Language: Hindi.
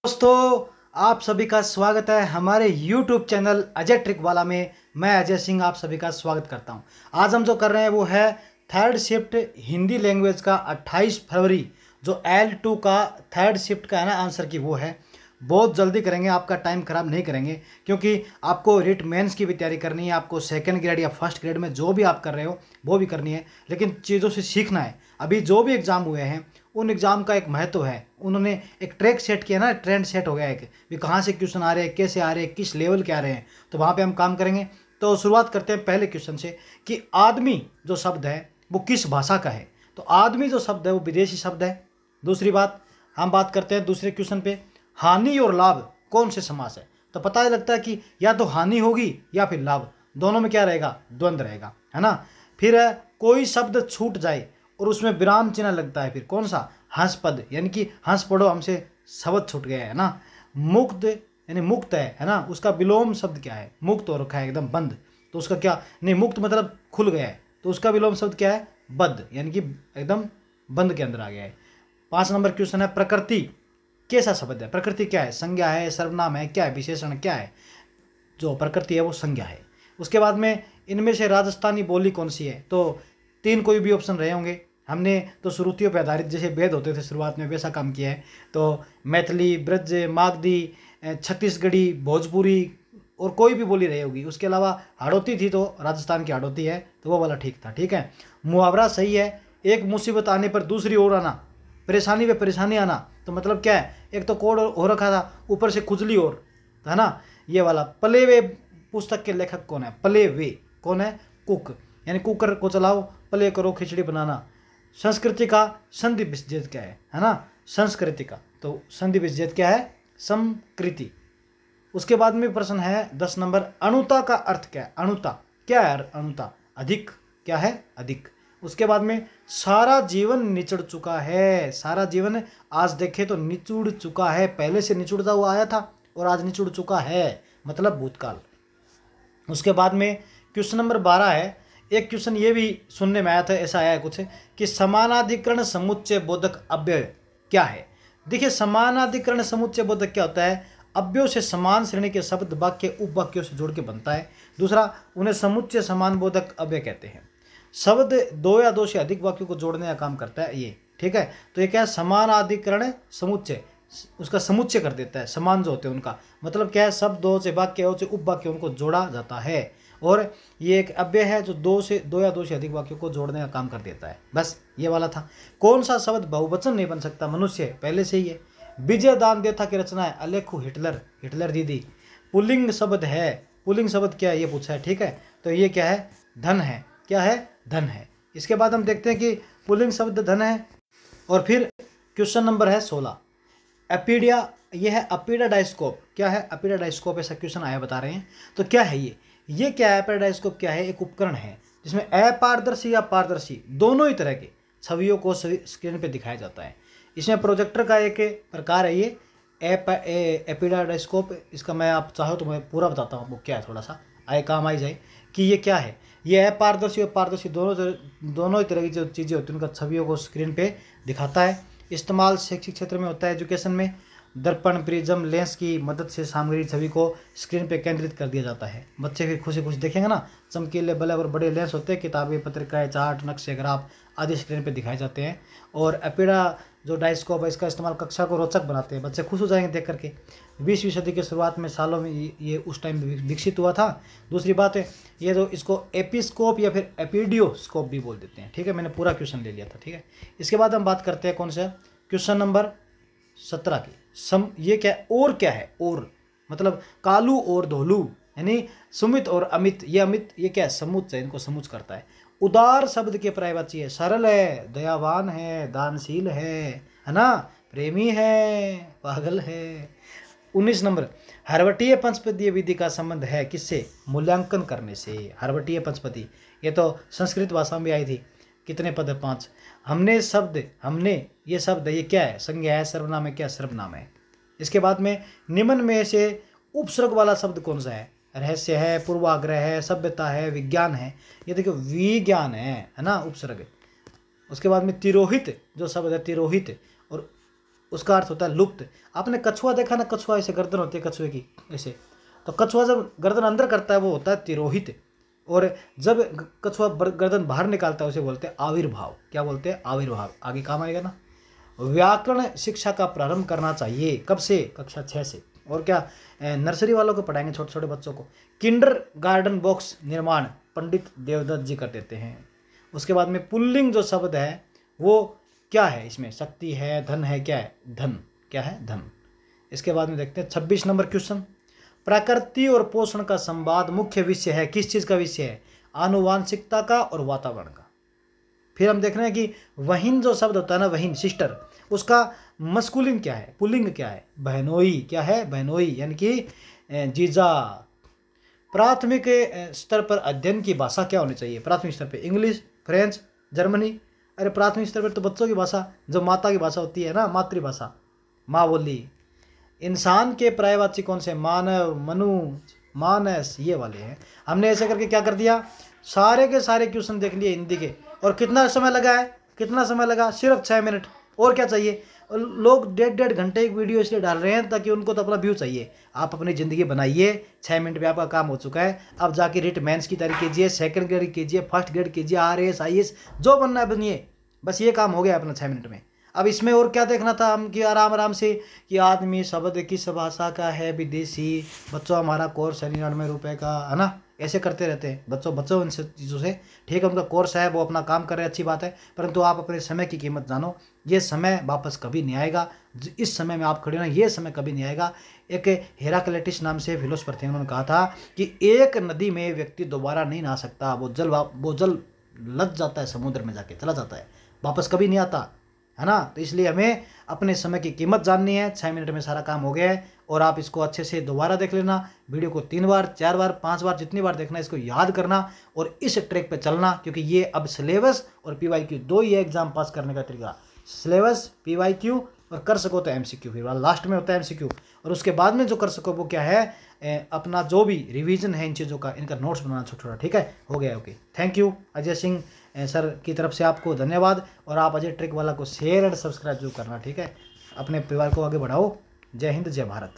दोस्तों, आप सभी का स्वागत है हमारे YouTube चैनल अजय ट्रिक वाला में। मैं अजय सिंह आप सभी का स्वागत करता हूं। आज हम जो कर रहे हैं वो है थर्ड शिफ्ट हिंदी लैंग्वेज का 28 फरवरी जो L2 का थर्ड शिफ्ट का है ना आंसर की वो है। बहुत जल्दी करेंगे, आपका टाइम ख़राब नहीं करेंगे क्योंकि आपको रिट मेंस की भी तैयारी करनी है। आपको सेकंड ग्रेड या फर्स्ट ग्रेड में जो भी आप कर रहे हो वो भी करनी है, लेकिन चीज़ों से सीखना है। अभी जो भी एग्ज़ाम हुए हैं उन एग्ज़ाम का एक महत्व है। उन्होंने एक ट्रैक सेट किया ना, ट्रेंड सेट हो गया है कि कहाँ से क्वेश्चन आ रहे हैं, कैसे आ रहे हैं, किस लेवल के आ रहे हैं, तो वहाँ पे हम काम करेंगे। तो शुरुआत करते हैं पहले क्वेश्चन से कि आदमी जो शब्द है वो किस भाषा का है। तो आदमी जो शब्द है वो विदेशी शब्द है। दूसरी बात, हम बात करते हैं दूसरे क्वेश्चन पे, हानि और लाभ कौन से समास है। तो पता ही लगता है कि या तो हानि होगी या फिर लाभ, दोनों में क्या रहेगा, द्वंद्व रहेगा, है ना। फिर है कोई शब्द छूट जाए और उसमें विराम चिन्ह लगता है, फिर कौन सा, हंस पद, यानी कि हंस पढ़ो हमसे शब्द छूट गया है ना। मुक्त यानी मुक्त है ना, उसका विलोम शब्द क्या है, मुक्त हो रखा है एकदम बंद, तो उसका क्या, नहीं मुक्त मतलब खुल गया है, तो उसका विलोम शब्द क्या है, बद्ध, यानी कि एकदम बंद के अंदर आ गया है। 5 नंबर क्वेश्चन है, प्रकृति कैसा शब्द है। प्रकृति क्या है, संज्ञा है, सर्वनाम है, क्या है, विशेषण क्या है। जो प्रकृति है वो संज्ञा है। उसके बाद में इनमें से राजस्थानी बोली कौन सी है। तो 3 कोई भी ऑप्शन रहे होंगे। हमने तो श्रुतियों पर आधारित जैसे वेद होते थे शुरुआत में वैसा काम किया है। तो मैथिली, ब्रज, मागधी, छत्तीसगढ़ी, भोजपुरी और कोई भी बोली रही होगी। उसके अलावा हाड़ौती थी तो राजस्थान की हाड़ौती है, तो वो वाला ठीक था। ठीक है, मुहावरा सही है, एक मुसीबत आने पर दूसरी ओर आना, परेशानी पे परेशानी आना। तो मतलब क्या है, एक तो कोड हो रखा था ऊपर से खुजली और, है ना, ये वाला। प्ले वे पुस्तक के लेखक कौन है, प्ले वे कौन है, कुक, यानी कुकर को चलाओ, प्ले करो खिचड़ी बनाना। संस्कृति का संधि विच्छेद क्या है ना, संस्कृति का तो संधि विच्छेद क्या है, संकृति। उसके बाद में प्रश्न है 10 नंबर, अणुता का अर्थ क्या है। अणुता क्या है, अणुता अधिक, क्या है, अधिक। उसके बाद में सारा जीवन निचुड़ चुका है। सारा जीवन आज देखे तो निचुड़ चुका है, पहले से निचुड़ता हुआ आया था और आज निचुड़ चुका है, मतलब भूतकाल। उसके बाद में क्वेश्चन नंबर 12 है। एक क्वेश्चन ये भी सुनने में आया था, ऐसा आया है कुछ कि समानाधिकरण समुच्चय बोधक अव्यय क्या है। देखिए, समानाधिकरण समुच्चय बोधक क्या होता है, अव्ययों से समान श्रेणी के शब्द वाक्य उपवाक्यों से जोड़ के बनता है। दूसरा, उन्हें समुच्चय समान बोधक अव्यय कहते हैं। शब्द 2 या 2 से अधिक वाक्यों को जोड़ने का काम करता है ये। ठीक है, तो ये क्या है, समानाधिकरण समुच्चय, उसका समुच्चय कर देता है, समान जो होते हैं उनका मतलब क्या है, शब्द 2 से वाक्य से उपवाक्य उनको जोड़ा जाता है। और ये एक अव्यय है जो 2 या 2 से अधिक वाक्यों को जोड़ने का काम कर देता है। बस ये वाला था। कौन सा शब्द बहुवचन नहीं बन सकता, मनुष्य पहले से ही है। विजय दान देथा की रचना है, अलेखु हिटलर, हिटलर दीदी। पुल्लिंग शब्द है, पुल्लिंग शब्द क्या है ये पूछा है। ठीक है, तो ये क्या है, धन है, क्या है, धन है। इसके बाद हम देखते हैं कि पुल्लिंग शब्द धन है। और फिर क्वेश्चन नंबर है 16, एपीडिया, ये है अपिडाडाइस्कोप, क्या है, अपिडाडाइस्कोप, ऐसा क्वेश्चन आया बता रहे हैं। तो क्या है ये क्या है, एपीडाडाइस्कोप क्या है, एक उपकरण है जिसमें अपारदर्शी या पारदर्शी दोनों ही तरह के छवियों को स्क्रीन पे दिखाया जाता है। इसमें प्रोजेक्टर का एक प्रकार है ये एपीडाडाइस्कोप। इसका मैं आप चाहो तो मैं पूरा बताता हूँ आपको क्या है, थोड़ा सा आए काम आई जाए कि ये क्या है। ये अपारदर्शी और पारदर्शी दोनों ही तरह की जो चीज़ें होती हैं उनका छवियों को स्क्रीन पे दिखाता है। इस्तेमाल शैक्षिक क्षेत्र में होता है, एजुकेशन में। दर्पण, प्रिज्म, लेंस की मदद से सामग्री छवि को स्क्रीन पे केंद्रित कर दिया जाता है। बच्चे फिर खुशी खुशी देखेंगे ना, चमकीले बल्ब और बड़े लेंस होते हैं, किताबें, पत्रिकाएं, चार्ट, नक्शे, ग्राफ आदि स्क्रीन पे दिखाए जाते हैं। और एपिडा जो डाइस्कोप है इसका इस्तेमाल कक्षा को रोचक बनाते हैं, बच्चे खुश हो जाएंगे देख करके। 20वीं सदी के शुरुआत में सालों में ये उस टाइम विकसित हुआ था। दूसरी बात है, ये जो इसको एपिस्कोप या फिर एपिडियोस्कोप भी बोल देते हैं। ठीक है, मैंने पूरा क्वेश्चन ले लिया था। ठीक है, इसके बाद हम बात करते हैं कौन सा, क्वेश्चन नंबर 17 की। ये क्या है, और क्या है, और मतलब कालू और धोलू, यानी सुमित और अमित। ये अमित ये क्या है, समुच्चय, इनको समुच्च करता है। उदार शब्द के पर्यायवाची है, सरल है, दयावान है, दानशील है ना, प्रेमी है, पागल है। 19 नंबर, हर्वटीय पंचपदीय विधि का संबंध है किससे, मूल्यांकन करने से। हर्वटीय पंचपदी ये तो संस्कृत भाषा में भी आई थी। कितने पद है, 5। हमने ये शब्द ये क्या है, संज्ञा है, सर्वनाम है, क्या सर्वनाम है। इसके बाद में निम्न में से उपसर्ग वाला शब्द कौन सा है, रहस्य है, पूर्वाग्रह है, सभ्यता है, विज्ञान है। ये देखो विज्ञान है ना, उपसर्ग। उसके बाद में तिरोहित जो शब्द है, तिरोहित, और उसका अर्थ होता है लुप्त। आपने कछुआ देखा ना, कछुआ ऐसे गर्दन होती है कछुए की ऐसे, तो कछुआ जब गर्दन अंदर करता है वो होता है तिरोहित, और जब कछुआ गर्दन बाहर निकालता है उसे बोलते हैं आविर्भाव। क्या बोलते हैं? आविर्भाव। आगे काम आएगा ना। व्याकरण शिक्षा का प्रारंभ करना चाहिए कब से? कक्षा 6 से। और क्या नर्सरी वालों को पढ़ाएंगे, छोटे छोटे बच्चों को। किंडर गार्डन बॉक्स निर्माण पंडित देवदत्त जी कर देते हैं। उसके बाद में पुल्लिंग जो शब्द है वो क्या है? इसमें शक्ति है, धन है, क्या है? धन। क्या है? धन। इसके बाद में देखते हैं 26 नंबर क्वेश्चन। प्रकृति और पोषण का संवाद मुख्य विषय है। किस चीज़ का विषय है? आनुवांशिकता का और वातावरण का। फिर हम देख रहे हैं कि वहीन जो शब्द होता है ना, वहीन सिस्टर, उसका मस्कुलिन क्या है? पुल्लिंग क्या है? बहनोई। क्या है? बहनोई, यानी कि जीजा। प्राथमिक स्तर पर अध्ययन की भाषा क्या होनी चाहिए? प्राथमिक स्तर पर इंग्लिश, फ्रेंच, जर्मनी। अरे प्राथमिक स्तर पर तो बच्चों की भाषा, जो माता की भाषा होती है ना, मातृभाषा, माँ बोली। इंसान के पर्यायवाची कौन से? मानव, मनुष्य, मानस, ये वाले हैं। हमने ऐसे करके क्या कर दिया, सारे के सारे क्वेश्चन देख लिए हिंदी के। और कितना समय लगा है? कितना समय लगा? सिर्फ 6 मिनट। और क्या चाहिए? और लोग 1.5 घंटे एक वीडियो इसलिए डाल रहे हैं ताकि उनको तो अपना व्यू चाहिए। आप अपनी ज़िंदगी बनाइए, 6 मिनट में आपका काम हो चुका है। अब जाके रिट मेंस की तैयारी कीजिए, सेकंड ग्रेड कीजिए, फर्स्ट ग्रेड कीजिए, RAS IAS जो बनना है बनिए। बस ये काम हो गया अपना 6 मिनट में। अब इसमें और क्या देखना था हम कि आराम आराम से कि आदमी शब्द किस भाषा का है, विदेशी। बच्चों हमारा कोर्स है 99 रुपये का, है ना। ऐसे करते रहते हैं बच्चों इन सब चीज़ों से। ठीक है, उनका कोर्स है, वो अपना काम कर रहे हैं, अच्छी बात है, परंतु आप अपने समय की कीमत जानो। ये समय वापस कभी नहीं आएगा। इस समय में आप खड़े हो ना, ये समय कभी नहीं आएगा। एक हेराक्लिटस नाम से फिलोसफर थे, उन्होंने कहा था कि एक नदी में व्यक्ति दोबारा नहीं नहा सकता। वो जल लग जाता है, समुद्र में जाके चला जाता है, वापस कभी नहीं आता, है ना। तो इसलिए हमें अपने समय की कीमत जाननी है। 6 मिनट में सारा काम हो गया है। और आप इसको अच्छे से दोबारा देख लेना, वीडियो को 3 बार, 4 बार, 5 बार, जितनी बार देखना, इसको याद करना और इस ट्रैक पे चलना। क्योंकि ये अब सिलेबस और PYQ दो ही एग्जाम पास करने का तरीका। सिलेबस, PYQ, और कर सको तो MCQ। फिर लास्ट में होता है MCQ। और उसके बाद में जो कर सको वो क्या है, अपना जो भी रिवीजन है इन चीज़ों का, इनका नोट्स बनाना छोटा छोटा। ठीक है, हो गया। Okay, thank you Ajay Singh sir की तरफ से आपको धन्यवाद। और आप अजय ट्रिक वाला को शेयर एंड सब्सक्राइब जरूर करना। ठीक है, अपने परिवार को आगे बढ़ाओ। जय हिंद, जय भारत।